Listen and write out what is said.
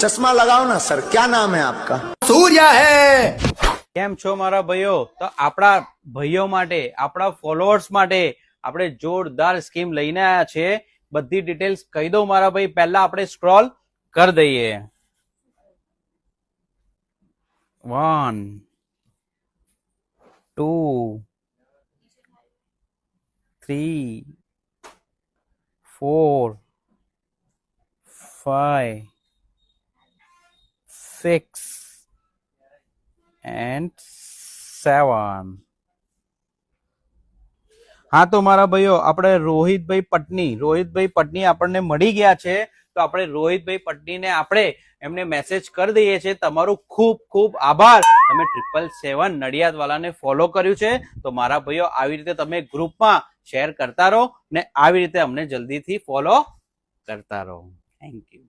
चश्मा लगाओ ना सर, क्या नाम है आपका? सूर्या है। કેમ છો મારા ભાઈઓ? તો આપણા ભાઈઓ માટે, આપણા ફોલોઅર્સ માટે આપણે જોરદાર સ્કીમ લઈને આવ્યા છે. બધી ડિટેલ્સ કહી દઉં મારા ભાઈ. પહેલા આપણે સ્ક્રોલ કરી દઈએ. 1 2 3 4 5 6 and 7. હા તો મારા ભાઈઓ, આપણે રોહિતભાઈ પટની આપણને મળી ગયા છે. તો આપણે રોહિતભાઈ પટનીને આપણે એમને મેસેજ કરી દઈએ છીએ. તમારું ખૂબ ખૂબ આભાર, તમે 777 નડિયાદ વાળાને ફોલો કર્યું છે. તો મારા ભાઈઓ, આવી રીતે તમે ગ્રુપમાં શેર કરતા રહો ને આવી રીતે અમને જલ્દીથી ફોલો કરતા રહો. Thank you.